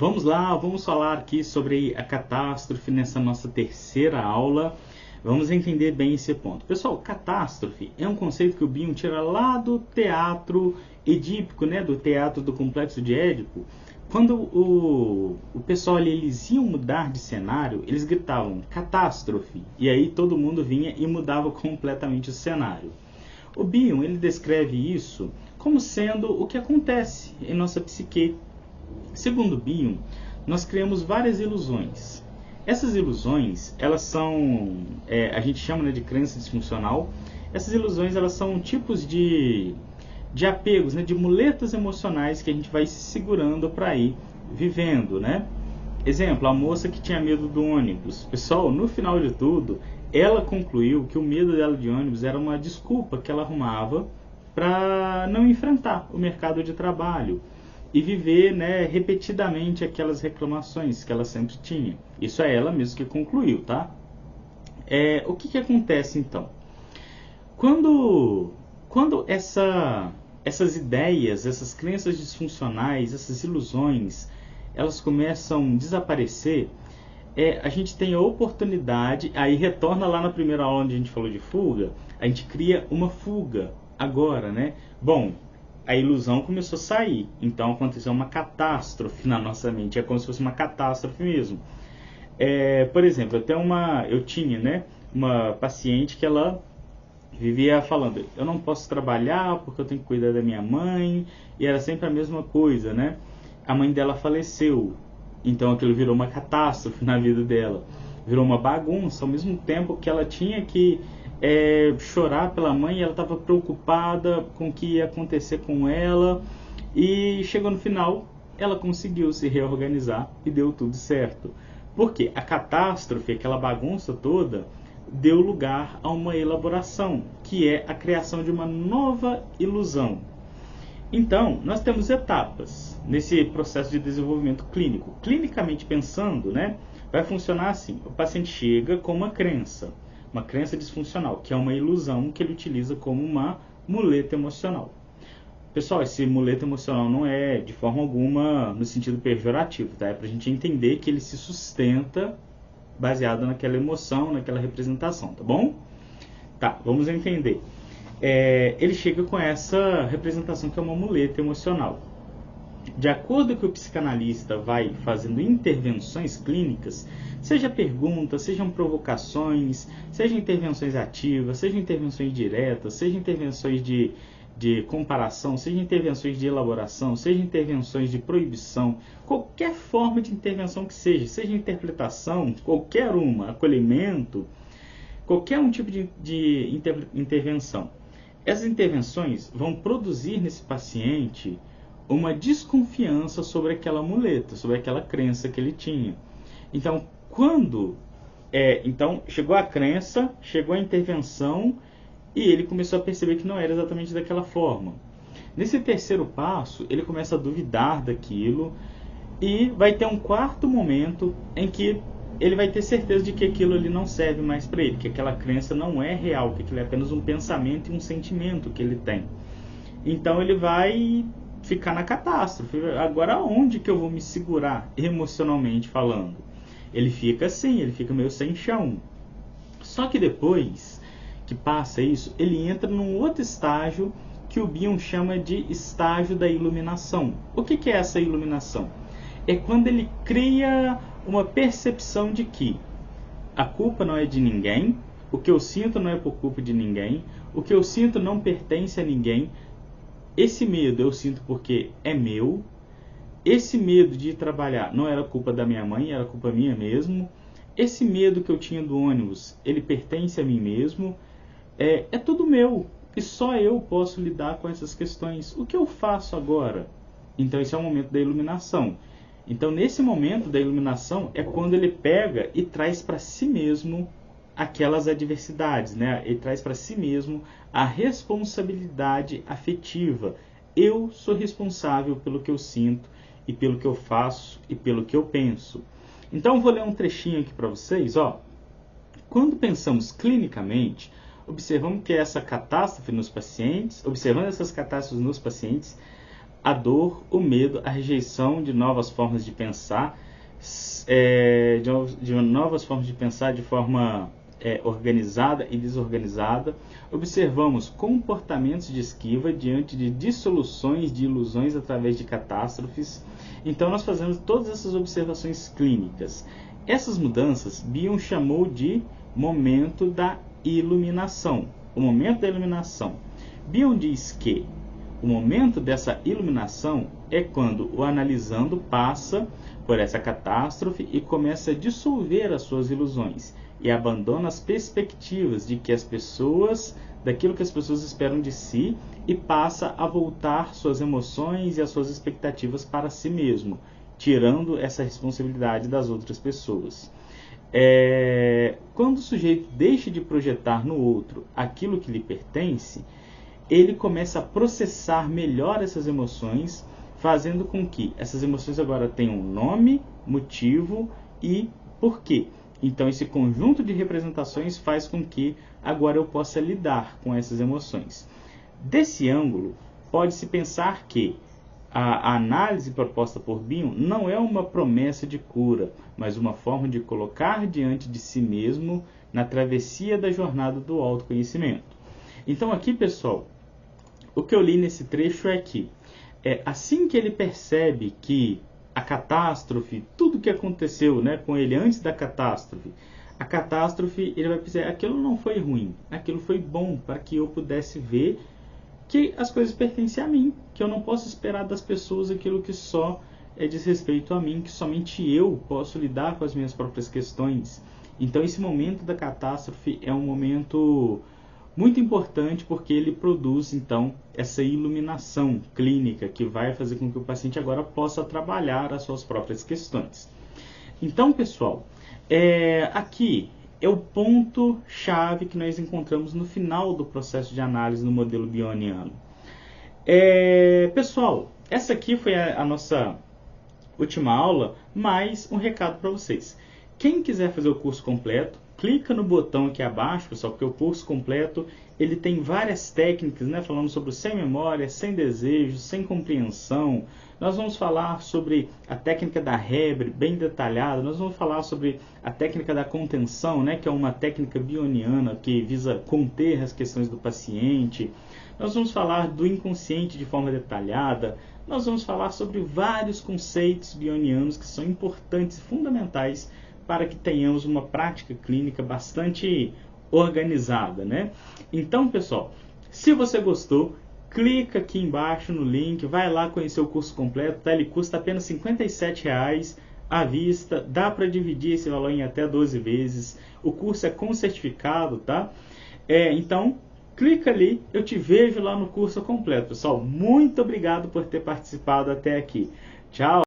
Vamos lá, vamos falar aqui sobre a catástrofe nessa nossa terceira aula. Vamos entender bem esse ponto. Pessoal, catástrofe é um conceito que o Bion tira lá do teatro edípico, né? Do teatro do Complexo de Édipo. Quando o pessoal ali, eles iam mudar de cenário, eles gritavam catástrofe. E aí todo mundo vinha e mudava completamente o cenário. O Bion, ele descreve isso como sendo o que acontece em nossa psique. Segundo Bion, nós criamos várias ilusões. Essas ilusões, elas são, a gente chama, né, de crença disfuncional. Essas ilusões, elas são tipos de apegos, né, de muletas emocionais que a gente vai se segurando para ir vivendo, né? Exemplo, a moça que tinha medo do ônibus. Pessoal, no final de tudo, ela concluiu que o medo dela de ônibus era uma desculpa que ela arrumava para não enfrentar o mercado de trabalho e viver, né, repetidamente aquelas reclamações que ela sempre tinha. Isso é ela mesma que concluiu, tá? O que acontece então? Quando essas ideias, essas crenças disfuncionais, essas ilusões, elas começam a desaparecer, a gente tem a oportunidade, aí retorna lá na primeira aula onde a gente falou de fuga, a gente cria uma fuga agora, né? Bom, a ilusão começou a sair, então aconteceu uma catástrofe na nossa mente, é como se fosse uma catástrofe mesmo. Por exemplo, eu tinha, né, uma paciente que ela vivia falando, eu não posso trabalhar porque eu tenho que cuidar da minha mãe, e era sempre a mesma coisa, né? A mãe dela faleceu, então aquilo virou uma catástrofe na vida dela, virou uma bagunça, ao mesmo tempo que ela tinha que chorar pela mãe, ela estava preocupada com o que ia acontecer com ela, e chegou no final, ela conseguiu se reorganizar e deu tudo certo. Porque a catástrofe, aquela bagunça toda, deu lugar a uma elaboração, que é a criação de uma nova ilusão. Então, nós temos etapas nesse processo de desenvolvimento clínico. Clinicamente pensando, né, vai funcionar assim: o paciente chega com uma crença disfuncional, que é uma ilusão que ele utiliza como uma muleta emocional. Pessoal, esse muleta emocional não é de forma alguma no sentido pejorativo, tá? É para a gente entender que ele se sustenta baseado naquela emoção, naquela representação, tá bom? Tá, vamos entender. Ele chega com essa representação que é uma muleta emocional. De acordo com que o psicanalista vai fazendo intervenções clínicas, seja perguntas, sejam provocações, sejam intervenções ativas, sejam intervenções diretas, sejam intervenções de comparação, sejam intervenções de elaboração, sejam intervenções de proibição, qualquer forma de intervenção que seja interpretação, qualquer uma, acolhimento, qualquer um tipo de intervenção. Essas intervenções vão produzir nesse paciente uma desconfiança sobre aquela muleta, sobre aquela crença que ele tinha. Então, então chegou a crença, chegou a intervenção, e ele começou a perceber que não era exatamente daquela forma. Nesse terceiro passo, ele começa a duvidar daquilo, e vai ter um quarto momento em que ele vai ter certeza de que aquilo ali não serve mais para ele, que aquela crença não é real, que aquilo é apenas um pensamento e um sentimento que ele tem. Então ele vai ficar na catástrofe. Agora onde que eu vou me segurar emocionalmente falando? Ele fica assim, ele fica meio sem chão. Só que depois que passa isso, ele entra num outro estágio que o Bion chama de estágio da iluminação. O que é essa iluminação? É quando ele cria uma percepção de que a culpa não é de ninguém, o que eu sinto não é por culpa de ninguém, o que eu sinto não pertence a ninguém, esse medo eu sinto porque é meu, esse medo de ir trabalhar não era culpa da minha mãe, era culpa minha mesmo, esse medo que eu tinha do ônibus, ele pertence a mim mesmo, é tudo meu, e só eu posso lidar com essas questões. O que eu faço agora? Então esse é o momento da iluminação. Então nesse momento da iluminação é quando ele pega e traz para si mesmo aquelas adversidades, né? Ele traz para si mesmo a responsabilidade afetiva. Eu sou responsável pelo que eu sinto e pelo que eu faço e pelo que eu penso. Então vou ler um trechinho aqui para vocês, ó. Quando pensamos clinicamente, observando essas catástrofes nos pacientes, a dor, o medo, a rejeição de novas formas de pensar, de novas formas de pensar de forma organizada e desorganizada. Observamos comportamentos de esquiva diante de dissoluções de ilusões através de catástrofes. Então nós fazemos todas essas observações clínicas. Essas mudanças Bion chamou de momento da iluminação. O momento da iluminação. Bion diz que o momento dessa iluminação é quando o analisando passa por essa catástrofe e começa a dissolver as suas ilusões e abandona as perspectivas daquilo que as pessoas esperam de si e passa a voltar suas emoções e as suas expectativas para si mesmo, tirando essa responsabilidade das outras pessoas. Quando o sujeito deixa de projetar no outro aquilo que lhe pertence, ele começa a processar melhor essas emoções, fazendo com que essas emoções agora tenham nome, motivo e porquê. Então esse conjunto de representações faz com que agora eu possa lidar com essas emoções. Desse ângulo, pode-se pensar que a análise proposta por Bion não é uma promessa de cura, mas uma forma de colocar diante de si mesmo na travessia da jornada do autoconhecimento. Então aqui, pessoal, o que eu li nesse trecho é que assim que ele percebe que a catástrofe, tudo que aconteceu, né, com ele antes da catástrofe, a catástrofe, ele vai dizer, aquilo não foi ruim, aquilo foi bom para que eu pudesse ver que as coisas pertencem a mim, que eu não posso esperar das pessoas aquilo que só diz respeito a mim, que somente eu posso lidar com as minhas próprias questões. Então esse momento da catástrofe é um momento muito importante porque ele produz então essa iluminação clínica que vai fazer com que o paciente agora possa trabalhar as suas próprias questões. Então, pessoal, aqui é o ponto-chave que nós encontramos no final do processo de análise no modelo bioniano. Pessoal, essa aqui foi a nossa última aula, mais um recado para vocês. Quem quiser fazer o curso completo, clica no botão aqui abaixo, pessoal, porque o curso completo ele tem várias técnicas, né, falando sobre o sem memória, sem desejo, sem compreensão. Nós vamos falar sobre a técnica da Heber, bem detalhada. Nós vamos falar sobre a técnica da contenção, né, que é uma técnica bioniana que visa conter as questões do paciente. Nós vamos falar do inconsciente de forma detalhada. Nós vamos falar sobre vários conceitos bionianos que são importantes e fundamentais para que tenhamos uma prática clínica bastante organizada, né? Então, pessoal, se você gostou, clica aqui embaixo no link, vai lá conhecer o curso completo, tá? Ele custa apenas R$ 57,00 à vista, dá para dividir esse valor em até 12 vezes, o curso é com certificado, tá? Então, clica ali, eu te vejo lá no curso completo, pessoal. Muito obrigado por ter participado até aqui. Tchau!